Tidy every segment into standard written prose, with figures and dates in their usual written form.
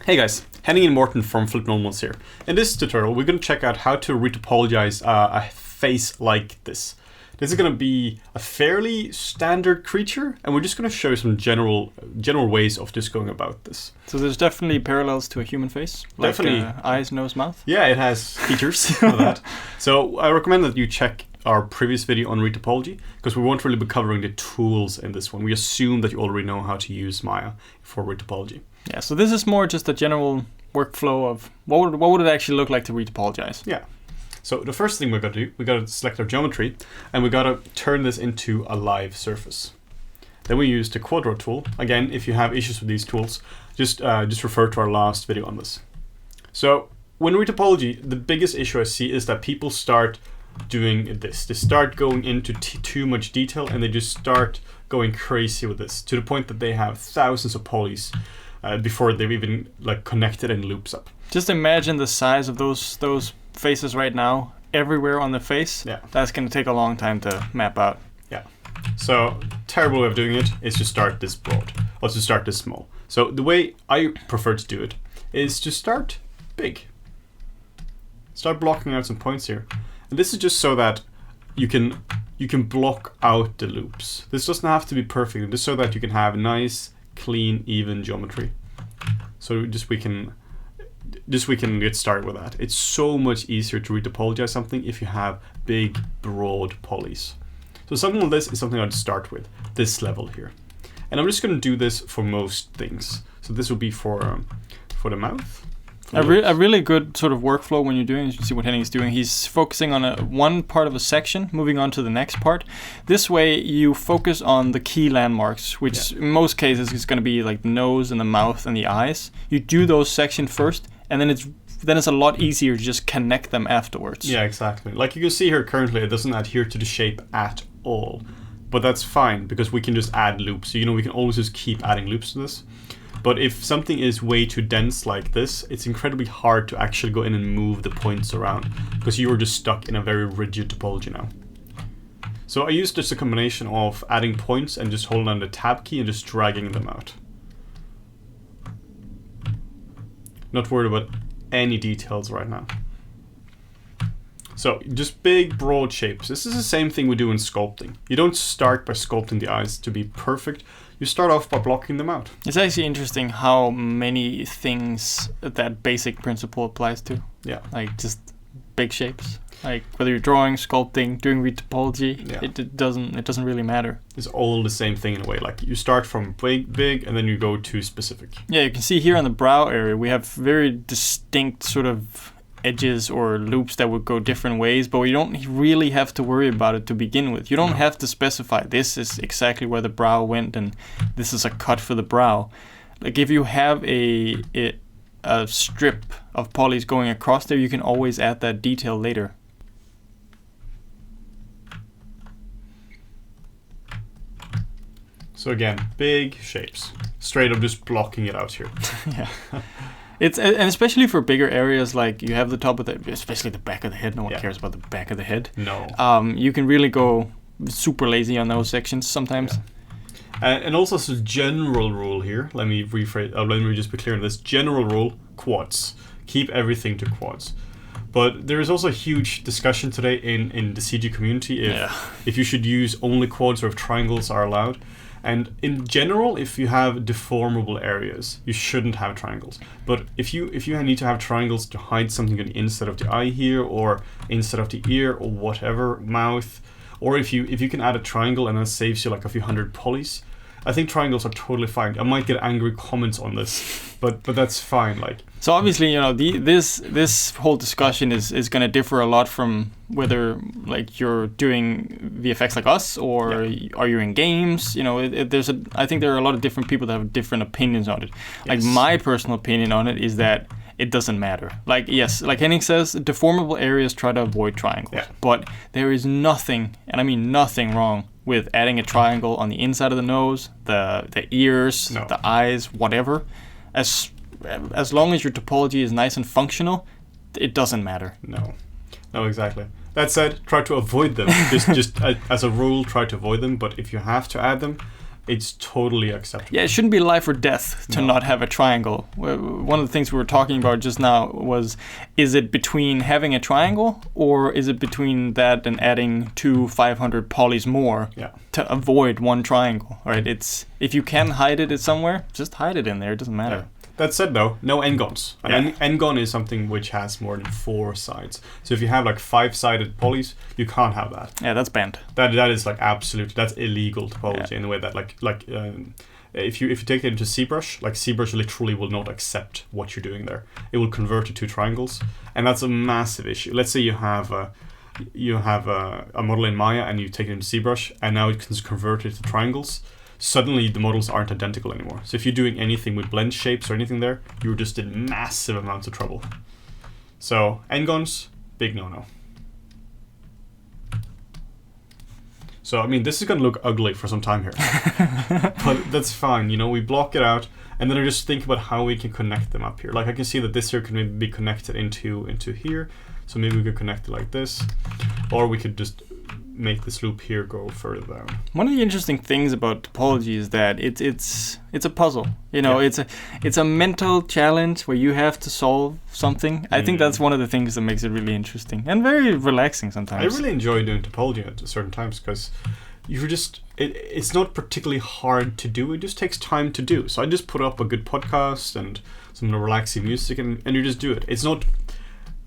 Hey guys, Henning and Morten from FlippedNormals here. In this tutorial, we're going to check out how to retopologize a face like this. This is going to be a fairly standard creature, and we're just going to show some general ways of just going about this. So there's definitely parallels to a human face, like definitely eyes, nose, mouth. Yeah, it has features of that. So I recommend that you check our previous video on retopology, because we won't really be covering the tools in this one. We assume that you already know how to use Maya for retopology. Yeah, so this is more just a general workflow of what would it actually look like to retopologize. Yeah. So the first thing we got to do, we got to select our geometry, and we got to turn this into a live surface. Then we use the quadro tool. Again, if you have issues with these tools, just refer to our last video on this. So when retopology, the biggest issue I see is that people start doing this. They start going into too much detail, and they just start going crazy with this to the point that they have thousands of polys before they've even connected and loops up. Just imagine the size of those faces right now, everywhere on the face. Yeah. That's going to take a long time to map out. Yeah. So terrible way of doing it is to start this broad, or to start this small. So the way I prefer to do it is to start big. Start blocking out some points here. And this is just so that you can block out the loops. This doesn't have to be perfect, just so that you can have nice, clean, even geometry. So we can get started with that. It's so much easier to retopologize something if you have big, broad polys. So something like this is something I'd start with, this level here. And I'm just going to do this for most things. So this will be for the mouth. A really good sort of workflow when you're doing, you see what Henning is doing. He's focusing on one part of a section, moving on to the next part. This way you focus on the key landmarks, which in most cases is going to be like the nose and the mouth and the eyes. You do those sections first, and then it's a lot easier to just connect them afterwards. Yeah, exactly. Like you can see here currently, it doesn't adhere to the shape at all. But that's fine, because we can just add loops. So, we can always just keep adding loops to this. But if something is way too dense like this, it's incredibly hard to actually go in and move the points around, because you are just stuck in a very rigid topology now. So I use just a combination of adding points and just holding down the tab key and just dragging them out. Not worried about any details right now. So just big, broad shapes. This is the same thing we do in sculpting. You don't start by sculpting the eyes to be perfect. You start off by blocking them out. It's actually interesting how many things that basic principle applies to. Yeah. Like just big shapes. Like whether you're drawing, sculpting, doing retopology, it doesn't really matter. It's all the same thing in a way. Like you start from big, and then you go to specific. Yeah, you can see here on the brow area, we have very distinct sort of edges or loops that would go different ways, but we don't really have to worry about it to begin with. You don't have to specify this is exactly where the brow went and this is a cut for the brow. Like if you have a strip of polys going across there, you can always add that detail later. So again, big shapes. Straight up just blocking it out here. Yeah. And especially for bigger areas, like you have the top of especially the back of the head. No one cares about the back of the head. No. You can really go super lazy on those sections sometimes. Yeah. And also, as a general rule here, let me rephrase. Let me just be clear on this. General rule: quads. Keep everything to quads. But there is also a huge discussion today in the CG community if you should use only quads or if triangles are allowed. And in general, if you have deformable areas, you shouldn't have triangles. But if you need to have triangles to hide something on the inside of the eye here, or inside of the ear, or whatever, mouth, or if you can add a triangle and that saves you like a few hundred polys, I think triangles are totally fine. I might get angry comments on this, but that's fine. Like, so obviously, this whole discussion is going to differ a lot from whether like you're doing VFX like us or are you in games. I think there are a lot of different people that have different opinions on it. Yes. Like my personal opinion on it is that it doesn't matter. Like, yes, like Henning says, deformable areas try to avoid triangles. Yeah. But there is nothing, and I mean nothing wrong with adding a triangle on the inside of the nose, the ears, the eyes, whatever. As long as your topology is nice and functional, it doesn't matter. No, exactly. That said, try to avoid them. just as a rule, try to avoid them. But if you have to add them, it's totally acceptable. Yeah, it shouldn't be life or death to not have a triangle. One of the things we were talking about just now was, is it between having a triangle, or is it between that and adding 500 polys more to avoid one triangle, right? It's, if you can hide it somewhere, just hide it in there, it doesn't matter. Yeah. That said, though, no n-gons. An n-gon is something which has more than 4 sides. So if you have like 5-sided polys, you can't have that. Yeah, that's banned. That is like absolutely, that's illegal topology in the way that if you take it into ZBrush, like ZBrush literally will not accept what you're doing there. It will convert it to triangles, and that's a massive issue. Let's say you have a model in Maya and you take it into ZBrush, and now it can convert it to triangles. Suddenly the models aren't identical anymore. So if you're doing anything with blend shapes or anything there, you're just in massive amounts of trouble. So n-gons, big no-no. So I mean, this is gonna look ugly for some time here, but that's fine. You know, we block it out, and then I just think about how we can connect them up here. Like I can see that this here can maybe be connected into here. So maybe we could connect it like this, or we could just make this loop here go further down. One of the interesting things about topology is that it's a puzzle. You know, it's a mental challenge where you have to solve something. I think that's one of the things that makes it really interesting and very relaxing sometimes. I really enjoy doing topology at certain times because you're just it's not particularly hard to do. It just takes time to do. So I just put up a good podcast and some relaxing music, and you just do it. It's not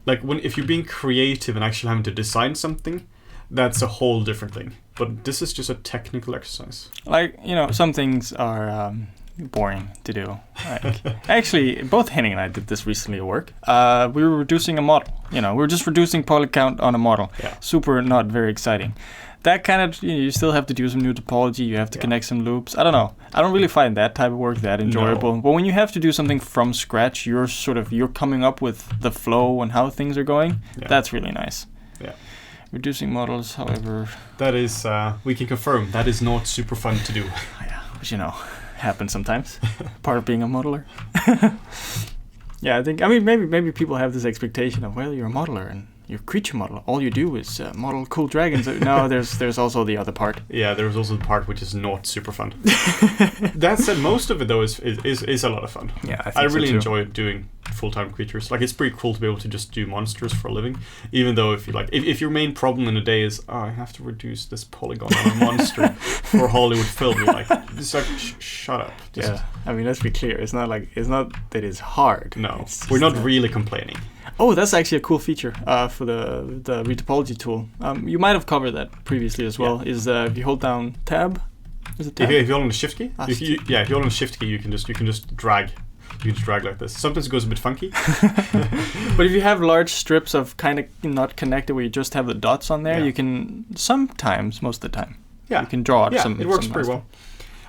like if you're being creative and actually having to design something, that's a whole different thing. But this is just a technical exercise. Like, you know, some things are boring to do. Like, actually, both Henning and I did this recently at work. We were reducing a model. You know, we were just reducing poly count on a model. Yeah. Super not very exciting. That kind of, you still have to do some new topology. You have to connect some loops. I don't know. I don't really find that type of work that enjoyable. No. But when you have to do something from scratch, you're coming up with the flow and how things are going. Yeah. That's really nice. Yeah. Reducing models, however, that is we can confirm that is not super fun to do. Yeah, but you know, happens sometimes. Part of being a modeler. Yeah, I mean maybe people have this expectation of, well, you're a modeler and you're a creature model. All you do is model cool dragons. No, there's also the other part. Yeah, there's also the part which is not super fun. That said, most of it though is a lot of fun. Yeah, I think I really so too. Enjoy doing full-time creatures. Like, it's pretty cool to be able to just do monsters for a living, even though if your main problem in a day is, I have to reduce this polygon on a monster for a Hollywood film, you're like, shut up. Yeah, I mean, let's be clear. It's not that it's hard. No, we're not really complaining. Oh, that's actually a cool feature for the Retopology tool. You might have covered that previously as well. Yeah. Is if you hold down Tab, is it Tab? If you hold on the Shift key, if you hold on the Shift key, you can just drag. You can just drag like this. Sometimes it goes a bit funky. But if you have large strips of kind of not connected, where you just have the dots on there, you can sometimes, most of the time, you can draw out some. It works pretty well.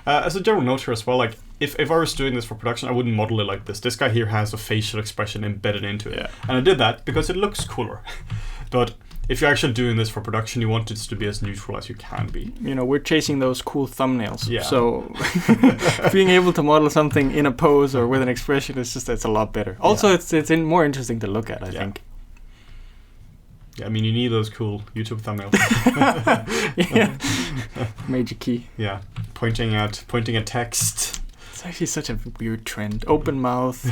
As a general note here as well, like if I was doing this for production, I wouldn't model it like this. This guy here has a facial expression embedded into it. Yeah. And I did that because it looks cooler. But if you're actually doing this for production, you want it to be as neutral as you can be. You know, we're chasing those cool thumbnails. Yeah. So being able to model something in a pose or with an expression it's a lot better. Also, it's more interesting to look at, I think. Yeah, I mean, you need those cool YouTube thumbnails. Major key. Yeah, pointing at text. It's actually such a weird trend. Open mouth.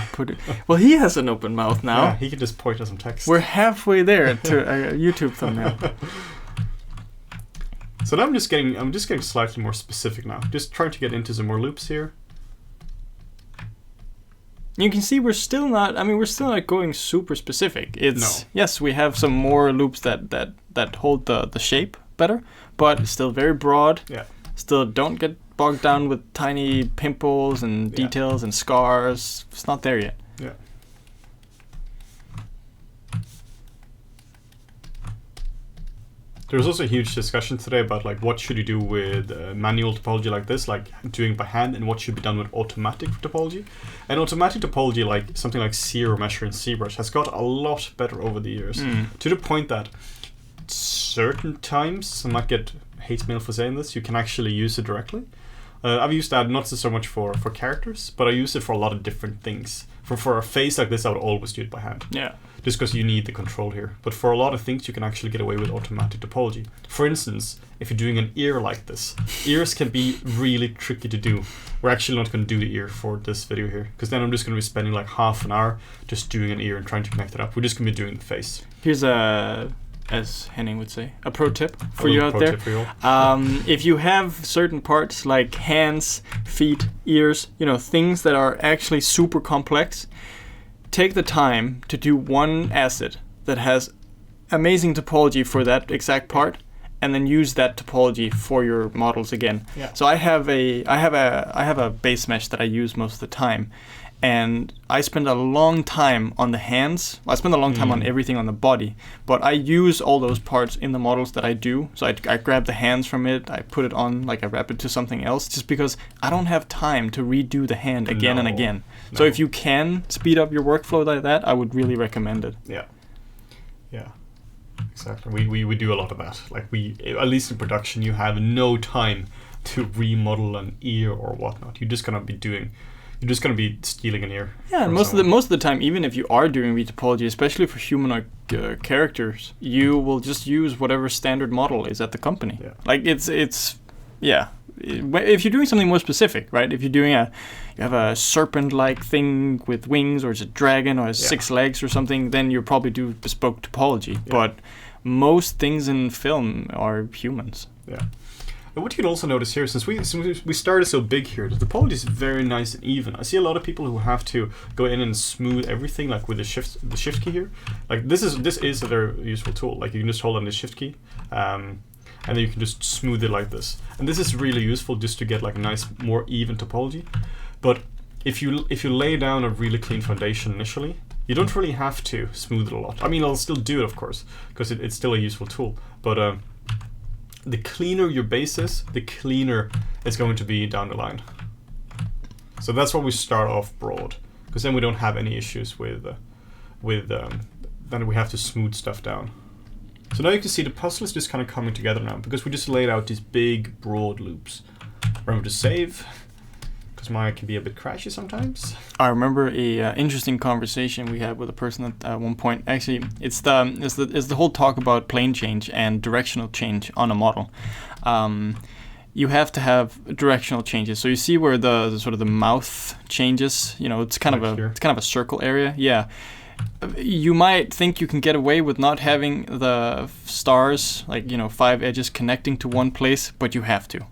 Well, he has an open mouth now. Yeah, he can just point at some text. We're halfway there to a YouTube thumbnail. So now I'm just getting slightly more specific now. Just trying to get into some more loops here. You can see we're still not going super specific. Yes, we have some more loops that hold the shape better, but still very broad. Yeah. Still don't get bogged down with tiny pimples and details and scars. It's not there yet. Yeah. There was also a huge discussion today about like what should you do with manual topology like this, like doing by hand, and what should be done with automatic topology. And automatic topology, like something like Zero Measure and ZBrush, has got a lot better over the years, to the point that certain times, I might get hate mail for saying this, you can actually use it directly. I've used that not so much for characters, but I use it for a lot of different things. For a face like this, I would always do it by hand. Yeah. Just because you need the control here. But for a lot of things, you can actually get away with automatic topology. For instance, if you're doing an ear like this, ears can be really tricky to do. We're actually not going to do the ear for this video here, because then I'm just going to be spending like half an hour just doing an ear and trying to connect it up. We're just going to be doing the face. Here's a, as Henning would say, a pro tip for you out there. If you have certain parts like hands, feet, ears, things that are actually super complex, take the time to do one asset that has amazing topology for that exact part, and then use that topology for your models again. Yeah. So I have a base mesh that I use most of the time, and I spend a long time on the hands. I spend a long time on everything on the body, but I use all those parts in the models that I do. So I grab the hands from it, I put it on, like I wrap it to something else, just because I don't have time to redo the hand again and again. No. So if you can speed up your workflow like that, I would really recommend it. Yeah. Yeah. Exactly. We do a lot of that. Like at least in production, you have no time to remodel an ear or whatnot. You're just gonna be stealing an ear. Yeah, and most of the time, even if you are doing retopology, especially for humanoid characters, you will just use whatever standard model is at the company. Yeah. Like it's yeah. If you're doing something more specific, right? If you're doing you have a serpent-like thing with wings, or it's a dragon, or has 6 legs or something, then you probably do bespoke topology. Yeah. But most things in film are humans. Yeah. And what you can also notice here, since we started so big here, the topology is very nice and even. I see a lot of people who have to go in and smooth everything, like with the shift key here. Like this is a very useful tool. Like you can just hold on the shift key, and then you can just smooth it like this. And this is really useful just to get like a nice, more even topology. But if you lay down a really clean foundation initially, you don't really have to smooth it a lot. I mean, I'll still do it, of course, because it's still a useful tool. But the cleaner your base is, the cleaner it's going to be down the line. So that's why we start off broad, because then we don't have any issues with then we have to smooth stuff down. So now you can see the puzzle is just kind of coming together now, because we just laid out these big broad loops. Remember to save, because mine can be a bit crashy sometimes. I remember a interesting conversation we had with a person at one point. Actually, it's the whole talk about plane change and directional change on a model. You have to have directional changes. So you see where the sort of the mouth changes. It's kind of a circle area. Yeah. You might think you can get away with not having the stars, 5 edges connecting to one place, but you have to.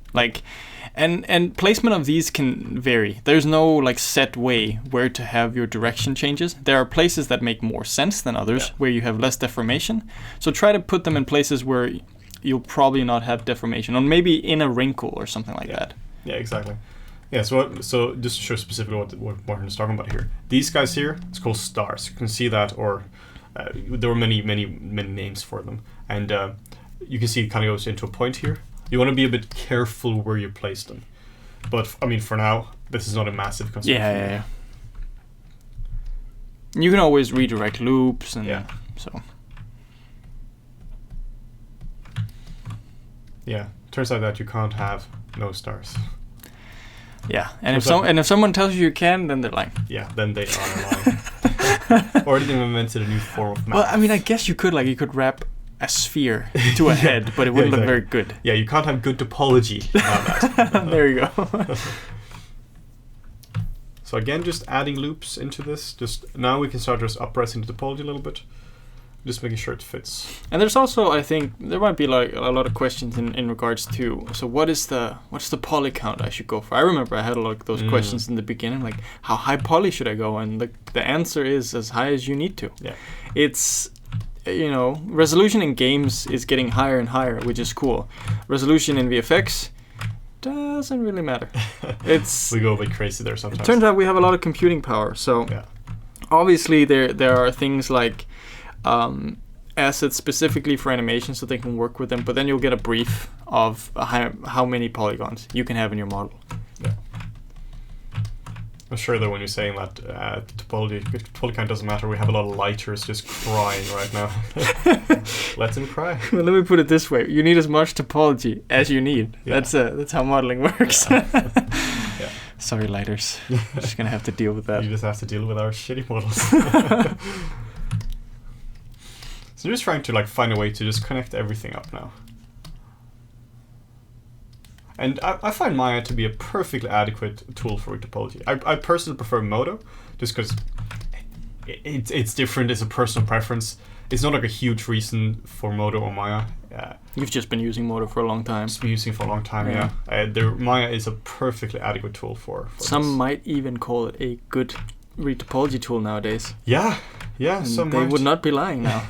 And placement of these can vary. There's no set way where to have your direction changes. There are places that make more sense than others, where you have less deformation. So try to put them in places where you'll probably not have deformation, or maybe in a wrinkle or something like that. Yeah, exactly. Yeah, so just to show specifically what Martin is talking about here. These guys here, it's called stars. You can see that, or there were many names for them. And you can see it kind of goes into a point here. You want to be a bit careful where you place them. But, I mean, for now, this is not a massive concern. Yeah. You can always redirect loops, and so. Yeah, turns out that you can't have no stars. Yeah, and if someone tells you can, then they're lying. Yeah, then they are lying. Or they invented a new form of math. Well, I mean, I guess you could wrap a sphere to a head, but it wouldn't look very good. Yeah, you can't have good topology without that. There you go. So again, just adding loops into this. Just now we can start just uprightsing the topology a little bit. Just making sure it fits. And there's also, I think, there might be a lot of questions in regards to, so what's the poly count I should go for? I remember I had a lot of those questions in the beginning, like how high poly should I go? And the answer is as high as you need to. Yeah. It's, resolution in games is getting higher and higher, which is cool. Resolution in VFX doesn't really matter. We go a bit crazy there sometimes. It turns out we have a lot of computing power. So obviously there are things like assets specifically for animation, so they can work with them, but then you'll get a brief of how many polygons you can have in your model. Yeah. I'm sure though when you're saying that topology count doesn't matter, we have a lot of lighters just crying right now. Let them cry. Well, let me put it this way: you need as much topology as you need. Yeah. That's how modeling works. Yeah. Sorry, lighters. I'm just gonna have to deal with that. You just have to deal with our shitty models. So I'm just trying to like find a way to just connect everything up now. And I find Maya to be a perfectly adequate tool for retopology. I personally prefer Modo, just because it's different. It's a personal preference. It's not like a huge reason for Modo or Maya. You've just been using Modo for a long time. Just been using it for a long time, yeah. Maya is a perfectly adequate tool for Some this. might even call it a good retopology tool nowadays. Yeah, And some they might. would not be lying now.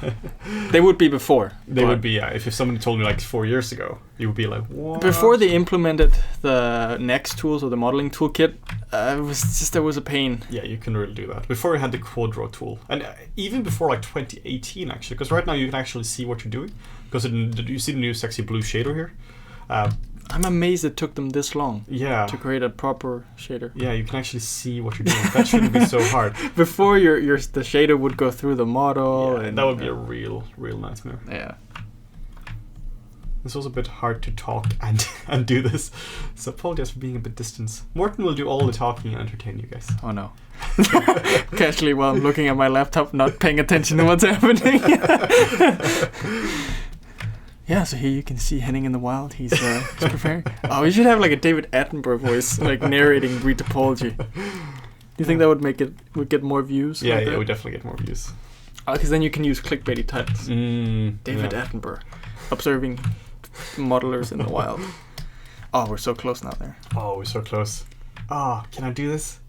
They would be before. They would be, yeah. If somebody told me like 4 years ago, you would be like, what? Before they implemented the next tools or the modeling toolkit, there was a pain. Yeah, you can really do that. Before we had the Quadro tool, and even before like 2018 actually, because right now you can actually see what you're doing. Because you see the new sexy blue shader here. I'm amazed it took them this long. Yeah. To create a proper shader. Yeah, you can actually see what you're doing. That shouldn't be so hard. Before the shader would go through the model. Yeah, and that would be a real nightmare. Yeah. It's also a bit hard to talk and do this, so apologize for being a bit distant. Morten will do all the talking and entertain you guys. Oh no. Casually while I'm looking at my laptop, not paying attention to what's happening. Yeah, so here you can see Henning in the wild. He's preparing. Oh, we should have like a David Attenborough voice, like narrating retopology. Do you think that would get more views? Yeah, like it that? would definitely get more views. Because then you can use clickbaity titles. David Attenborough, observing modelers in the wild. Oh, we're so close now there. Oh, we're so close. Ah, can I do this?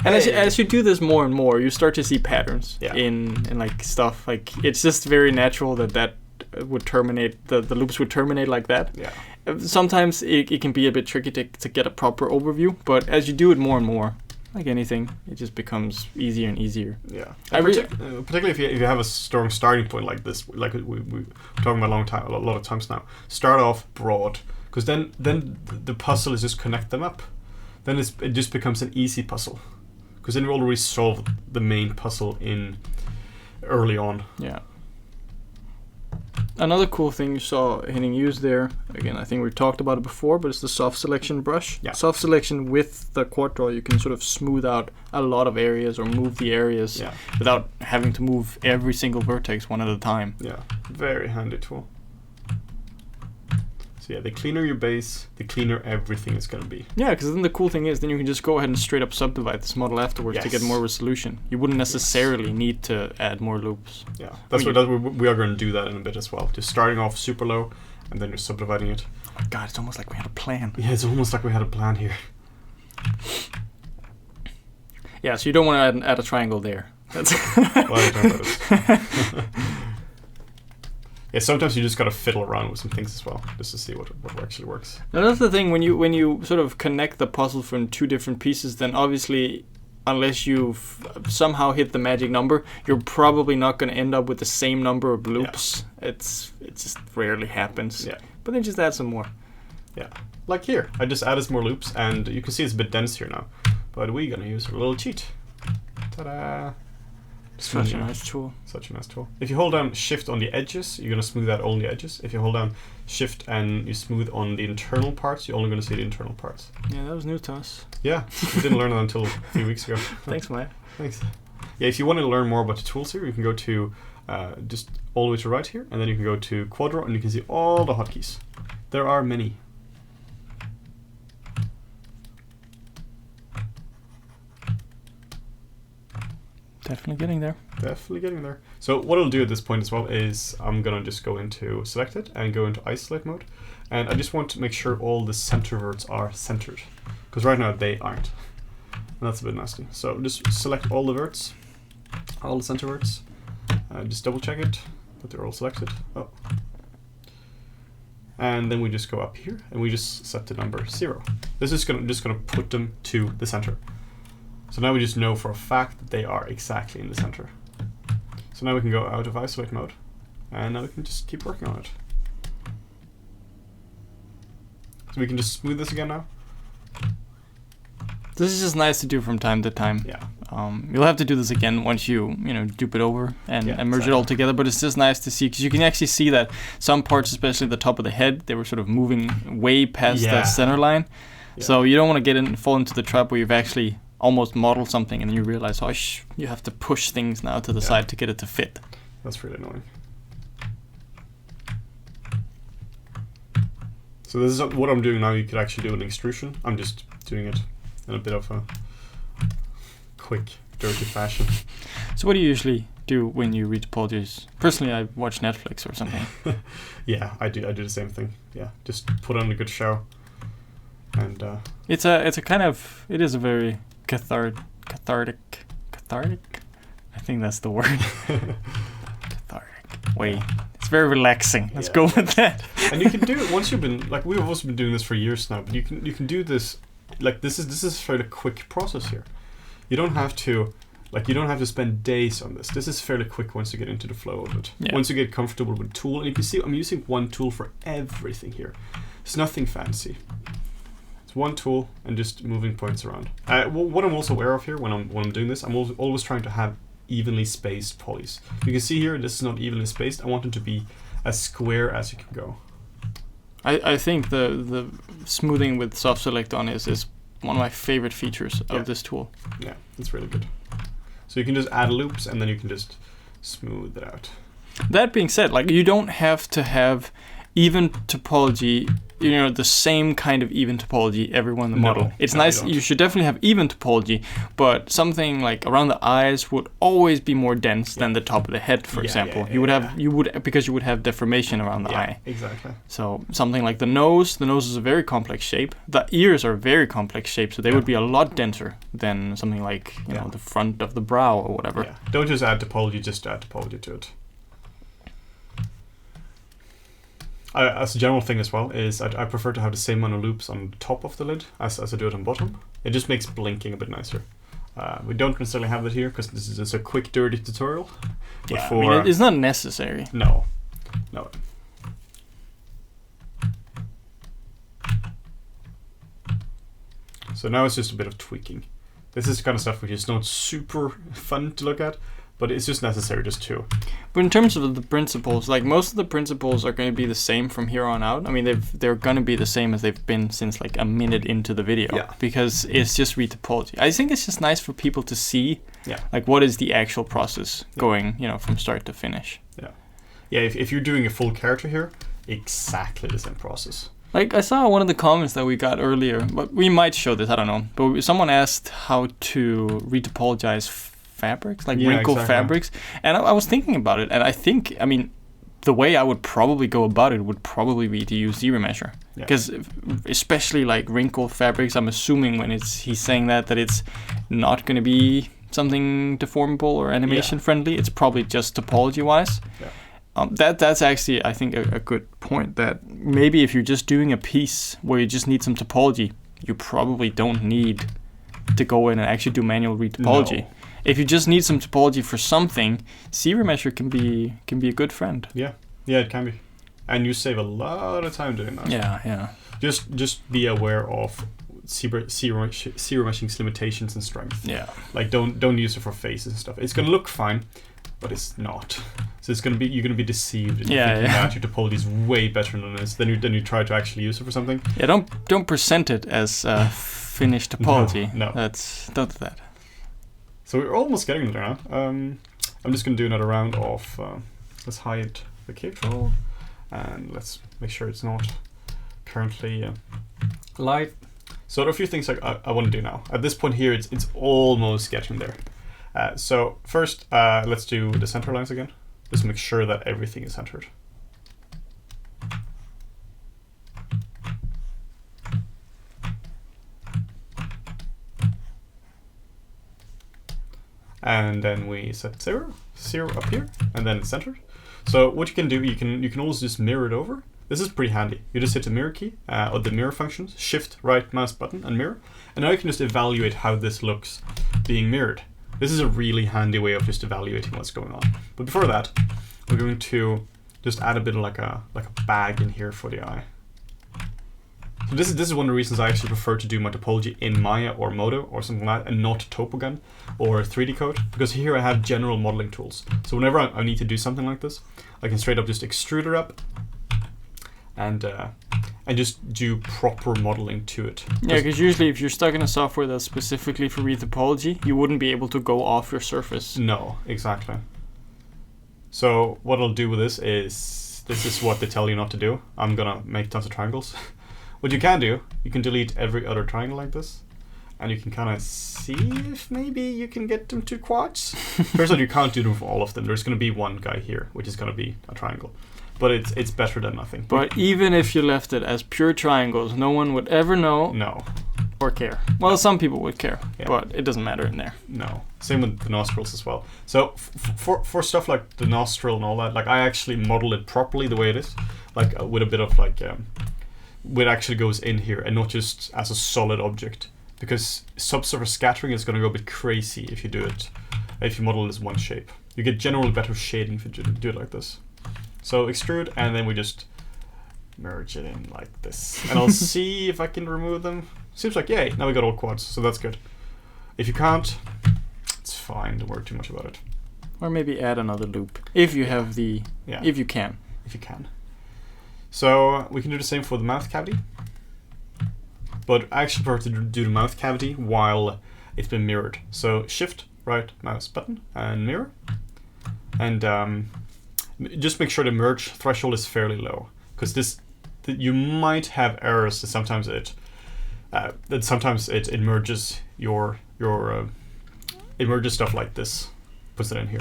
And as you do this more and more, you start to see patterns Yeah. in like stuff. Like it's just very natural that would terminate, the loops would terminate like that. Yeah. Sometimes it can be a bit tricky to get a proper overview, but as you do it more and more, like anything, it just becomes easier and easier. Yeah. Particularly if you have a strong starting point like this, like we're talking about a lot of times now. Start off broad, because then the puzzle is just connect them up. Then it just becomes an easy puzzle, because then you already solved the main puzzle in early on. Yeah. Another cool thing you saw Henning use there, again, I think we talked about it before, but it's the soft selection brush. Yeah. Soft selection with the Quadro, you can sort of smooth out a lot of areas or move the areas without having to move every single vertex one at a time. Yeah, very handy tool. So yeah, the cleaner your base, the cleaner everything is going to be. Yeah, because then the cool thing is then you can just go ahead and straight up subdivide this model afterwards to get more resolution. You wouldn't necessarily need to add more loops. Yeah, we are going to do that in a bit as well. Just starting off super low, and then you're subdividing it. Oh my god, it's almost like we had a plan. Yeah, it's almost like we had a plan here. Yeah, so you don't want to add a triangle there. That's Yeah, sometimes you just gotta fiddle around with some things as well, just to see what actually works. Now that's the thing, when you sort of connect the puzzle from two different pieces, then obviously, unless you've somehow hit the magic number, you're probably not going to end up with the same number of loops. Yeah. It just rarely happens. Yeah. But then just add some more. Yeah. Like here, I just added some more loops, and you can see it's a bit dense here now. But we're gonna use a little cheat. Ta-da! Such a nice tool. Such a nice tool. If you hold down Shift on the edges, you're going to smooth out only edges. If you hold down Shift and you smooth on the internal parts, you're only going to see the internal parts. Yeah, that was new to us. Yeah, we didn't learn that until a few weeks ago. Thanks, Maya. Thanks. Yeah, if you want to learn more about the tools here, you can go to just all the way to right here, and then you can go to Quadro, and you can see all the hotkeys. There are many. Definitely getting there. Definitely getting there. So what I'll do at this point as well is I'm going to just go into Selected and go into Isolate mode. And I just want to make sure all the center verts are centered. Because right now they aren't. And that's a bit nasty. So just select all the verts, all the center verts. Just double check it, that they're all selected. Oh. And then we just go up here and we just set the number 0. This is just gonna put them to the center. So now we just know for a fact that they are exactly in the center. So now we can go out of isolate mode, and now we can just keep working on it. So we can just smooth this again now. This is just nice to do from time to time. Yeah. You'll have to do this again once you dupe it over and merge it all together. But it's just nice to see, because you can actually see that some parts, especially the top of the head, they were sort of moving way past the center line. So you don't want to fall into the trap where you've actually almost modeled something and then you realize, you have to push things now to the side to get it to fit. That's really annoying. So this is what I'm doing now. You could actually do an extrusion. I'm just doing it in a bit of a quick, dirty fashion. So what do you usually do when you retopologize? Personally, I watch Netflix or something. Yeah, I do the same thing. Yeah, just put on a good show. And it is a very cathartic. I think that's the word. Cathartic. Wait, it's very relaxing. Let's go with that. And you can do it once you've been we've also been doing this for years now. But you can do this this is a fairly quick process here. You don't have to spend days on this. This is fairly quick once you get into the flow of it. Yeah. Once you get comfortable with the tool, and you can see I'm using one tool for everything here. It's nothing fancy. It's one tool and just moving points around. What I'm also aware of here when I'm doing this, I'm always trying to have evenly spaced polys. You can see here this is not evenly spaced. I want it to be as square as you can go. I think the smoothing with soft select on is one of my favorite features of this tool. Yeah, it's really good. So you can just add loops and then you can just smooth it out. That being said, you don't have to have even topology, the same kind of even topology everywhere in the model. It's nice. You should definitely have even topology, but something like around the eyes would always be more dense than the top of the head, for example. You would have deformation around the eye. Exactly. So something like the nose. The nose is a very complex shape. The ears are a very complex shape, so they would be a lot denser than something like the front of the brow or whatever. Yeah. Don't just add topology, just add topology to it. As a general thing as well is I prefer to have the same amount of loops on the top of the lid as I do it on bottom. It just makes blinking a bit nicer. We don't necessarily have that here because this is just a quick, dirty tutorial. Yeah, it's not necessary. No. So now it's just a bit of tweaking. This is the kind of stuff which is not super fun to look at, but it's just necessary just to. But in terms of the principles, most of the principles are going to be the same from here on out. I mean, they're going to be the same as they've been since a minute into the video, because it's just retopology. I think it's just nice for people to see, what is the actual process going, from start to finish. Yeah. If you're doing a full character here, exactly the same process. I saw one of the comments that we got earlier, but we might show this, I don't know. But someone asked how to retopologize fabrics, wrinkle fabrics, and I was thinking about it, and I think, the way I would probably go about it would probably be to use Z-remeasure, because especially wrinkle fabrics, I'm assuming when he's saying that it's not going to be something deformable or animation friendly. It's probably just topology wise. That's actually, I think, a good point, that maybe if you're just doing a piece where you just need some topology, you probably don't need to go in and actually do manual retopology. No. If you just need some topology for something, Z-remeasure can be a good friend. Yeah, it can be, and you save a lot of time doing that. Yeah. Just be aware of Z-remeshing's limitations and strength. Yeah. Don't use it for faces and stuff. It's gonna look fine, but it's not. So you're gonna be deceived. If you think that your topology is way better than this. Then you try to actually use it for something. Yeah. Don't present it as finished topology. No. Don't do that. So we're almost getting there now. I'm just going to do another round of, let's hide the cave troll, and let's make sure it's not currently live. So there are a few things I want to do now. At this point here, it's almost getting there. So first, let's do the center lines again. Just make sure that everything is centered. And then we set 0 up here, and then it's centered. So what you can do, you can also just mirror it over. This is pretty handy. You just hit the mirror key, or the mirror functions, shift right mouse button and mirror, and now you can just evaluate how this looks being mirrored. This is a really handy way of just evaluating what's going on. But before that, we're going to just add a bit of like a bag in here for the eye. So this is one of the reasons I actually prefer to do my topology in Maya or Modo or something like that, and not Topogun or 3D Code, because here I have general modeling tools. So whenever I need to do something like this, I can straight up just extrude it up and and just do proper modeling to it. Yeah, because usually if you're stuck in a software that's specifically for retopology, you wouldn't be able to go off your surface. No, exactly. So what I'll do with this is what they tell you not to do. I'm gonna make tons of triangles. What you can do, you can delete every other triangle like this, and you can kind of see if maybe you can get them to quads. Turns out you can't do them for all of them. There's gonna be one guy here, which is gonna be a triangle. But it's better than nothing. But even if you left it as pure triangles, no one would ever know. No. Or care. Well, some people would care, Yeah. but it doesn't matter in there. No. Same with the nostrils as well. So for stuff like the nostril and all that, like I actually model it properly the way it is, like with a bit of like, what actually goes in here and not just as a solid object. Because subsurface scattering is going to go a bit crazy if you do it, if you model it as one shape. You get generally better shading if you do it like this. So extrude, and then we just merge it in like this. And I'll see if I can remove them. Seems like, yay, now we got all quads, so that's good. If you can't, it's fine, don't worry too much about it. Or maybe add another loop, if you have the, Yeah. if you can. If you can. So we can do the same for the mouth cavity. But I actually prefer to do the mouth cavity while it's been mirrored. So shift, right mouse button, and mirror. And just make sure the merge threshold is fairly low, because you might have errors that sometimes it merges it merges stuff like this, puts it in here.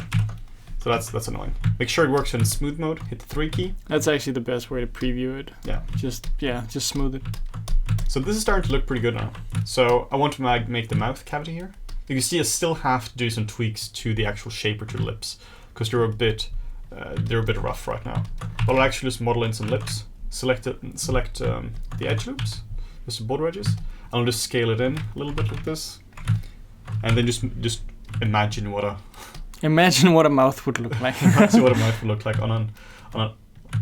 So that's annoying. Make sure it works in smooth mode. Hit the 3 key. That's actually the best way to preview it. Yeah. Just smooth it. So this is starting to look pretty good now. So I want to make the mouth cavity here. You can see I still have to do some tweaks to the actual shape or to the lips, because they're a bit rough right now. But I'll actually just model in some lips. Select the edge loops, just the border edges. And I'll just scale it in a little bit like this, and then just imagine what a mouth would look like. imagine what a mouth would look like on a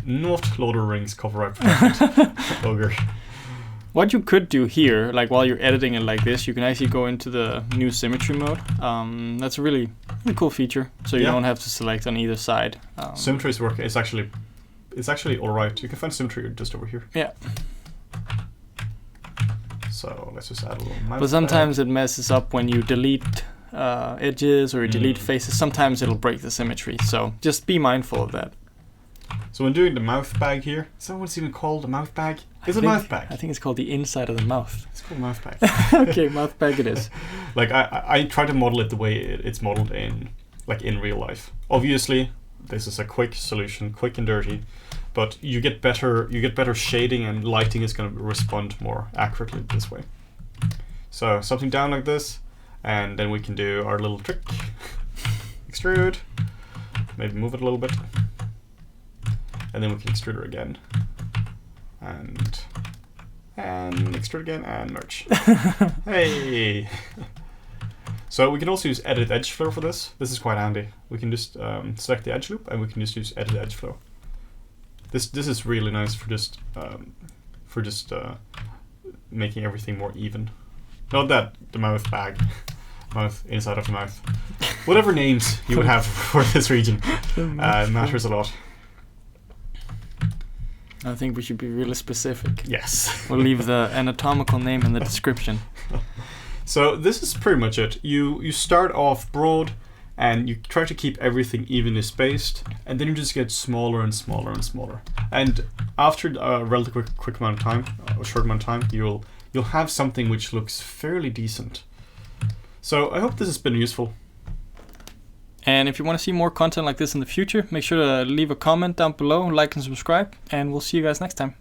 not Lord of the Rings cover art project. Ogre. What you could do here, like while you're editing it like this, you can actually go into the new symmetry mode. That's a really cool feature, so you don't have to select on either side. Symmetry is working. It's actually all right. You can find symmetry just over here. Yeah. So let's just add a little mouse. But sometimes it messes up when you delete edges or you delete faces. Sometimes it'll break the symmetry, so just be mindful of that. So when doing the mouth bag here, is that what it's even called, a mouth bag? It's a mouth bag. I think it's called the inside of the mouth. It's called mouth bag. Okay, mouth bag it is. Like I try to model it the way it's modeled in real life. Obviously, this is a quick solution, quick and dirty, but you get better shading, and lighting is going to respond more accurately this way. So something down like this, and then we can do our little trick. Extrude, maybe move it a little bit. And then we can extrude her again, and extrude again, and merge. Hey! So we can also use edit edge flow for this. This is quite handy. We can just select the edge loop, and we can just use edit edge flow. This is really nice for just making everything more even. Not that the mouth bag, mouth inside of the mouth, whatever names you would have for this region matters a lot. I think we should be really specific. Yes. We'll leave the anatomical name in the description. So this is pretty much it. You start off broad, and you try to keep everything evenly spaced, and then you just get smaller and smaller and smaller. And after a relatively quick amount of time, a short amount of time, you'll have something which looks fairly decent. So I hope this has been useful. And if you want to see more content like this in the future, make sure to leave a comment down below, like and subscribe, and we'll see you guys next time.